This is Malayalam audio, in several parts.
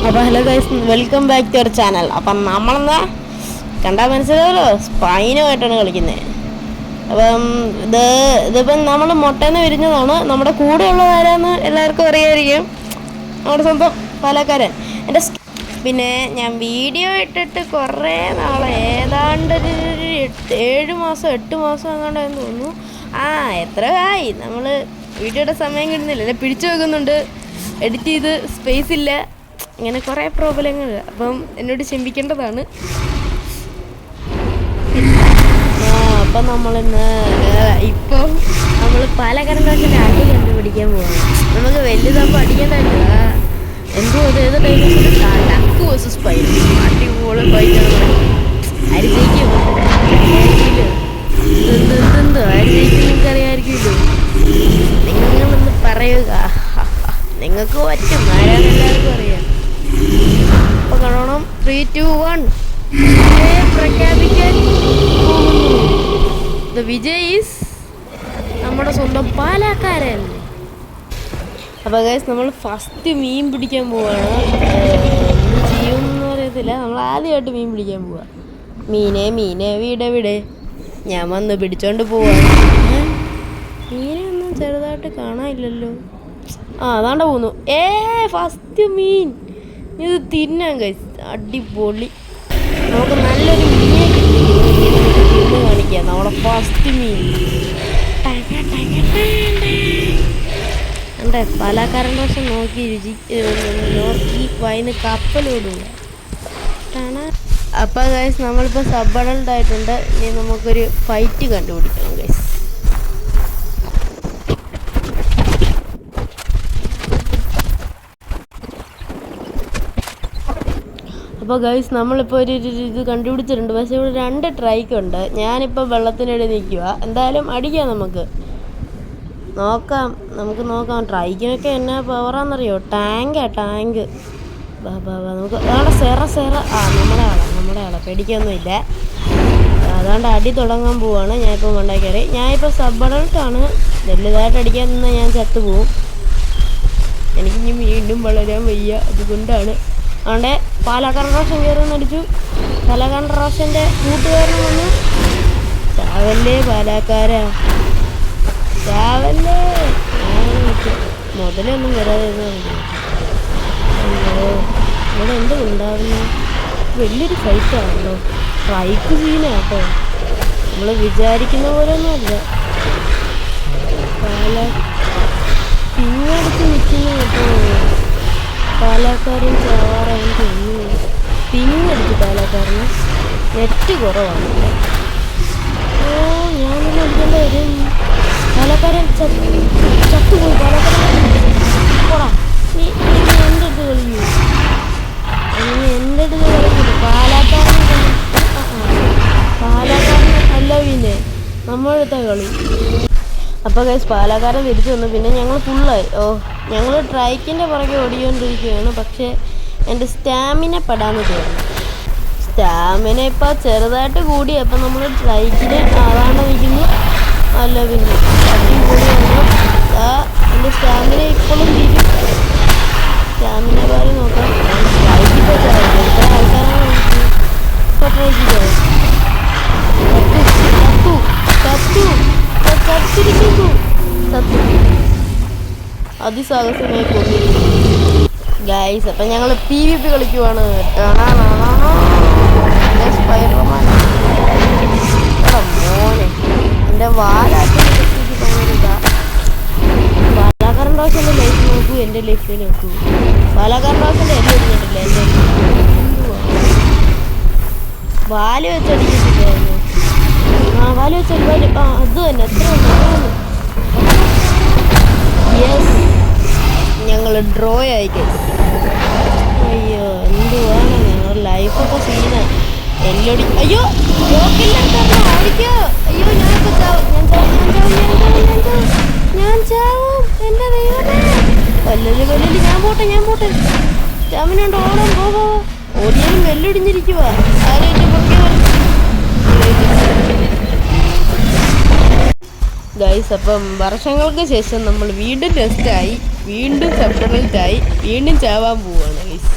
അപ്പോൾ hello guys, welcome back to our channel. അപ്പം നമ്മളെന്താ കണ്ടാൽ മനസ്സിലാവല്ലോ, സ്പൈനുമായിട്ടാണ് കളിക്കുന്നത്. അപ്പം ഇതിപ്പം നമ്മൾ മുട്ടേന്ന് വിരിഞ്ഞതാണ്. നമ്മുടെ കൂടെയുള്ളത് ആരാന്ന് എല്ലാവർക്കും അറിയായിരിക്കും, നമ്മുടെ സ്വന്തം പാലക്കാരൻ. എൻ്റെ പിന്നെ ഞാൻ വീഡിയോ ഇട്ടിട്ട് കുറേ നാളെ, ഏതാണ്ട് ഒരു 7 മാസം 8 മാസം എങ്ങാണ്ടെന്ന് തോന്നുന്നു. എത്ര ആയി നമ്മൾ വീഡിയോയുടെ സമയം കിട്ടുന്നില്ല, എന്നെ പിടിച്ചു വെക്കുന്നുണ്ട്, എഡിറ്റ് ചെയ്ത് സ്പേസ് ഇല്ല, ഇങ്ങനെ കുറേ പ്രോബ്ലങ്ങൾ. അപ്പം എന്നോട് ക്ഷമിക്കേണ്ടതാണ്. അപ്പം നമ്മളിന്ന് ഇപ്പം നമ്മൾ പാലക്കാരൻ ദോശൻ്റെ അടി കണ്ടുപിടിക്കാൻ പോവാണ്. നമുക്ക് വലുതാകുമ്പോൾ അടിക്കേണ്ടല്ല. എന്തോ ഏത് ടൈമിൽ ഡക്ക് വേഴ്സസ് പൈൻ അടിപൊളി ഫൈറ്റാണ്. ആര് ജയിക്കും? എന്തോ ആര് ജയിക്കും നിങ്ങൾക്ക് അറിയാമായിരിക്കുമല്ലോ. നിങ്ങളൊന്ന് പറയുക, നിങ്ങൾക്ക് പറ്റും, ആരാന്ന് എല്ലാവർക്കും അറിയാം. അപ്പൊ കാണണം. 3, 2, 1 പ്രഖ്യാപിക്കാൻ പോകുന്നു. ദ വിജയ് ഈസ് നമ്മുടെ സ്വന്തം പാലക്കാരൻ. അപ്പോൾ ഗൈസ്, നമ്മൾ ഫസ്റ്റ് മീൻ പിടിക്കാൻ പോവാണ്. എന്ത് ചെയ്യുമെന്ന് അറിയത്തില്ല. നമ്മൾ ആദ്യമായിട്ട് മീൻ പിടിക്കാൻ പോവാ. മീനെ വീടെ ഞാൻ വന്ന് പിടിച്ചോണ്ട് പോവാണ്. മീനെ ഒന്നും ചെറുതായിട്ട് കാണാനില്ലല്ലോ. അതാണ്ട പോന്നു. ഫസ്റ്റ് മീൻ. ഇത് തിന്നാൻ ഗൈസ്, അടിപൊളി. നമുക്ക് നല്ലൊരു മീനെ കിട്ടി കാണിക്കാം. നമ്മുടെ ഫസ്റ്റ് മീൻ ഉണ്ട്. പാലക്കാരൻ ദോശ നോക്കി നോക്കി വായിന്ന് കപ്പലോടുക. അപ്പം ഗൈസ്, നമ്മളിപ്പോൾ സബ് അഡൾട്ട് ആയിട്ടുണ്ട്. ഇനി നമുക്കൊരു ഫൈറ്റ് കണ്ടുപിടിക്കണം ഗൈസ്. അപ്പോൾ ഗൈസ്, നമ്മളിപ്പോൾ ഒരു ഇത് കണ്ടുപിടിച്ചിട്ടുണ്ട്. പക്ഷേ ഇവിടെ 2 ട്രൈക്കുണ്ട്. ഞാനിപ്പോൾ വെള്ളത്തിനിടെ നിൽക്കുക. എന്തായാലും അടിക്കാം, നമുക്ക് നോക്കാം. ട്രൈക്കിനൊക്കെ എന്നാ പവറാന്നറിയോ? ടാങ്ക് നമുക്ക് അതാണ് സെറ. നമ്മുടെ ആളാ പേടിക്കൊന്നുമില്ല. അതുകൊണ്ട് അടി തുടങ്ങാൻ പോവാണ്. ഞാനിപ്പോൾ മണ്ടാക്കി ഞാനിപ്പോൾ സബ് അഡൾട്ടാണ്. വലുതായിട്ട് അടിക്കാൻ നിന്നാൽ ഞാൻ ചത്തുപോകും. എനിക്കിനി വീണ്ടും വളരാൻ വയ്യ. അതുകൊണ്ടാണ്. അതുകൊണ്ട് പാലക്കാരൻ റോഷൻ കയറുന്ന അടിച്ചു. പാലക്കാരൻ റോഷൻ്റെ കൂട്ടുകാരനും വന്നു. ചാവല്ലേ പാലക്കാരാ, ചാവല്ലേ. മുതലൊന്നും വരാതിരുന്നു. ഇവിടെ എന്ത് ഉണ്ടാവുന്നു? വലിയൊരു ഫൈറ്റാണല്ലോ. ട്രൈക്ക് സീനാട്ടോ. നമ്മൾ വിചാരിക്കുന്ന പോലെ ഒന്നുമല്ല. പിങ്ങടിച്ച് നിൽക്കുന്നു കേട്ടോ. പാലക്കാരൻ ചാവാറാണ് തോന്നുന്നു. പിങ്ങടിച്ച് പാലക്കാരന് നെറ്റ് കുറവാണ്. ഞാനൊന്നും അടിക്കേണ്ട വരും. പാലക്കാരൻ ചത്തുപോയി. പാലക്കാരൻ പോടാ. നീ എൻ്റെ അടുത്ത് കളിക്കൂ. എൻ്റെ അടുത്ത് കളിക്കില്ല. പാലക്കാരൻ അല്ല, പിന്നെ നമ്മളടുത്ത കളി. അപ്പോൾ ഗൈസ്, പാലക്കാരൻ തിരിച്ചു വന്നു. പിന്നെ ഞങ്ങൾ ഫുള്ളായി. ഞങ്ങൾ ട്രൈക്കിൻ്റെ പുറകെ ഓടിക്കൊണ്ടിരിക്കുകയാണ്. പക്ഷേ എൻ്റെ സ്റ്റാമിന പെടാന്ന് തോന്നുന്നു. സ്റ്റാമിന ഇപ്പോൾ ചെറുതായിട്ട് കൂടി. അപ്പം നമ്മൾ ട്രൈക്കിന് ആവാണ്ട് നിൽക്കുന്നു. അല്ല പിന്നെ അടിപൊളി വന്നു. എൻ്റെ സ്റ്റാമിന ഇപ്പോഴും തീരും. സ്റ്റാമിന കാര്യം നോക്കാം. ട്രൈക്കിപ്പോൾ എത്ര ആൾക്കാരാണ് ഇപ്പോൾ ട്രൈക്കിലോ? അതിസാഹസമായി കൊണ്ടിരിക്കുന്നു ഗൈസ്. അപ്പം ഞങ്ങൾ PvP കളിക്കുവാണ്. മോനെ, എൻ്റെ വാലാക്കി തോന്നിയതാ. പാലക്കാരൻ ദോശൻ്റെ ലൈഫ് നോക്കൂ, എൻ്റെ ലൈഫ് നോക്കൂ. പാലക്കാരൻ ദോശൻ്റെ എല്ലാം ഇടുന്നിട്ടില്ല. എൻ്റെ വാല് വെച്ചടിച്ചിട്ടില്ലായിരുന്നു. വാല് വെച്ചടി. അത് തന്നെ. എത്ര യെസ്, ഞങ്ങൾ ഡ്രോ ആയി. അയ്യോ, എന്തുവാണ് ഞങ്ങൾ ലൈഫൊക്കെ സീനാണ്. എല്ലൊടി. അയ്യോ, ഓടിക്കോ. അയ്യോ, ഞാൻ ചാവും. എൻ്റെ ദൈവമേ, കൊല്ലല്. ഞാൻ പോട്ടെ. സ്റ്റാമിനുണ്ട്. ഓടാൻ പോവോ. ഓടിയാലും വെല്ലൊടിഞ്ഞിരിക്കുക. ആരും എൻ്റെ പുറകെ ഗൈസ്. അപ്പം വർഷങ്ങൾക്ക് ശേഷം നമ്മൾ വീണ്ടും ടെസ്റ്റായി, വീണ്ടും സബ്ഡൾട്ടായി, വീണ്ടും ചാവാൻ പോവുകയാണ് ഗൈസ്.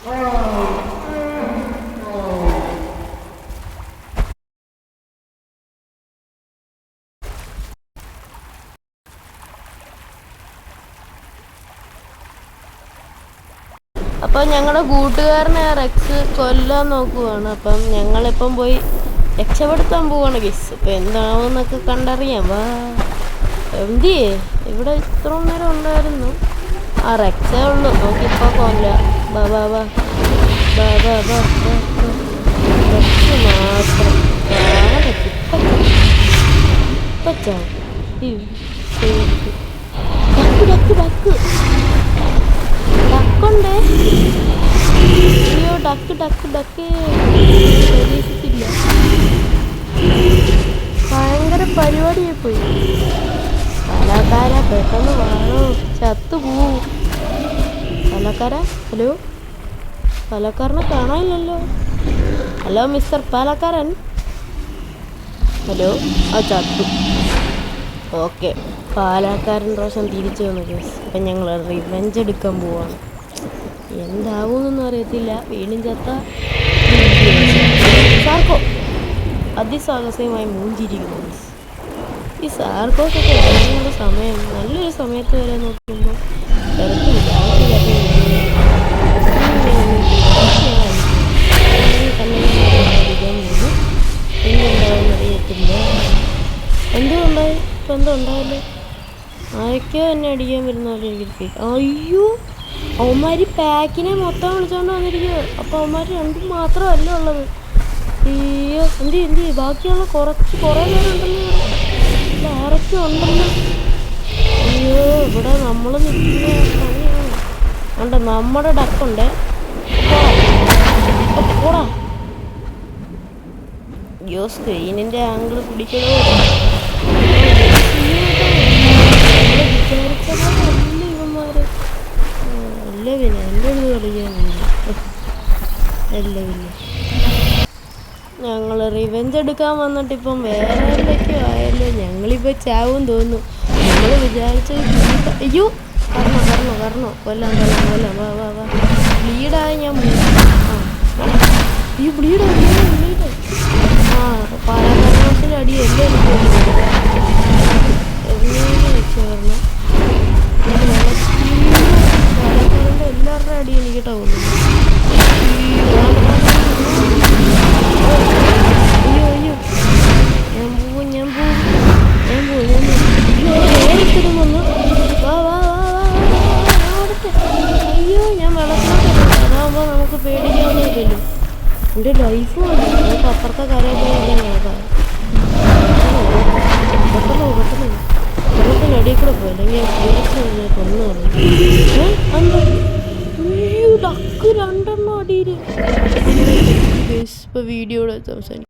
അപ്പം ഞങ്ങളുടെ കൂട്ടുകാരനെ റെക്സ് കൊല്ലാൻ നോക്കുവാണ്. അപ്പം ഞങ്ങളിപ്പം പോയി രക്ഷപ്പെടുത്താൻ പോവാണ് ഗെസ്. ഇപ്പം എന്താവുമെന്നൊക്കെ കണ്ടറിയാം. വാ എന്തിയേ ഇവിടെ ഇത്ര നേരം ഉണ്ടായിരുന്നു. ആ റെക്സേ ഉള്ളൂ, നോക്കിപ്പോൾ കൊല്ല. ബാ ബാ ബാ ബാ ബാ ബാ റെക്സ് മാത്രം ഡക്കുണ്ടേ. അയ്യോ ഡക്ക് ഡക്ക് ഡക്ക് പ്രതീക്ഷിച്ചില്ല. ഭയങ്കര പരിപാടിയായി പോയി. പാലക്കാര പെട്ടെന്ന് വാണോ, ചത്തു പോവും. പാലക്കാര, ഹലോ, പാലക്കാരനെ കാണാനില്ലല്ലോ. Hello mister Palakkaran, hello. ആ ചത്തു. ഓക്കെ, പാലക്കാരൻ പ്രാവശ്യം തിരിച്ചു വന്നു കേസ്. അപ്പം ഞങ്ങൾ റിവെഞ്ച് എടുക്കാൻ പോവാണ്. എന്താവുമെന്നൊന്നും അറിയത്തില്ല. വീണ്ടും ചത്ത സാർക്കോ അതിസാഹസികമായി മൂഞ്ചിരിക്കുന്നു. ഈ സാർക്കോക്കൊക്കെ ഇറങ്ങേണ്ട സമയം നല്ലൊരു സമയത്ത് വരെ നോക്കുമ്പോൾ തിരക്കില്ല. എന്തുണ്ടാവുമെന്നറിയത്തില്ല. എന്തുണ്ടായി ഇപ്പം എന്തുണ്ടായല്ലോ. ആരൊക്കെയോ എന്നെ അടിക്കാൻ വരുന്ന പോലെ എനിക്ക്. അയ്യോ, അവന്മാർ പാക്കിനെ മൊത്തം വിളിച്ചോണ്ട് വന്നിരിക്കുക. അപ്പോൾ അവന്മാർ രണ്ടും മാത്രമല്ല ഉള്ളത്. അയ്യോ എന്ത് ബാക്കിയുള്ള കുറേ നേരമുണ്ടല്ലോ. ഇവിടെ ആരൊക്കെ ഉണ്ടല്ലോ. അയ്യോ ഇവിടെ നമ്മൾ നിൽക്കുന്ന പണിയാണ്. ഉണ്ട് നമ്മുടെ ഡക്കുണ്ട്. പോടാ. അയ്യോ സ്ക്രീനിൻ്റെ ആംഗിൾ പിടിക്കണോ. വിചാരിച്ച പോലെ അല്ല ഇവന്മാർ. അല്ല പിന്നെ എൻ്റെ അടുത്ത് കളിക്കാനില്ല. അല്ല പിന്നെ ഞങ്ങൾ റിവെഞ്ച് എടുക്കാൻ വന്നിട്ട് ഇപ്പം വേറെ എന്തൊക്കെയോ ആയല്ലോ. ഞങ്ങളിപ്പോൾ ചാവും തോന്നുന്നു. നമ്മൾ വിചാരിച്ചത്. അയ്യോ വരണോ കൊല്ലാം. വാ വാ വാ. ബ്ലീഡായി ഞാൻ. ഈ ബ്ലീഡ് ആ പാലക്കാരത്തിൽ അടി എല്ലാം എനിക്ക് വെച്ച് വരണം. പാലക്കാരൻ്റെ എല്ലാവരുടെ അടി എനിക്ക് ടൗന്നു. അയ്യോ ഞാൻ പോവും. വന്നു. അയ്യോ ഞാൻ വെള്ളത്തിലോട്ട്. അതാകുമ്പോൾ നമുക്ക് പേടിക്കാനൊന്നുമില്ലല്ലോ. എൻ്റെ ലൈഫ് വേണ്ട. നമുക്ക് അപ്പുറത്തെ കാര്യം നടക്കാം. പെട്ടെന്ന് വെള്ളത്തിൻ്റെ അടിയിൽ കൂടെ പോയി. അല്ലെങ്കിൽ കൊന്നു അയ്യോ ഡക്ക് 2 അടിയിൽ. ഇപ്പോൾ വീഡിയോയുടെ സംസാരിക്കും.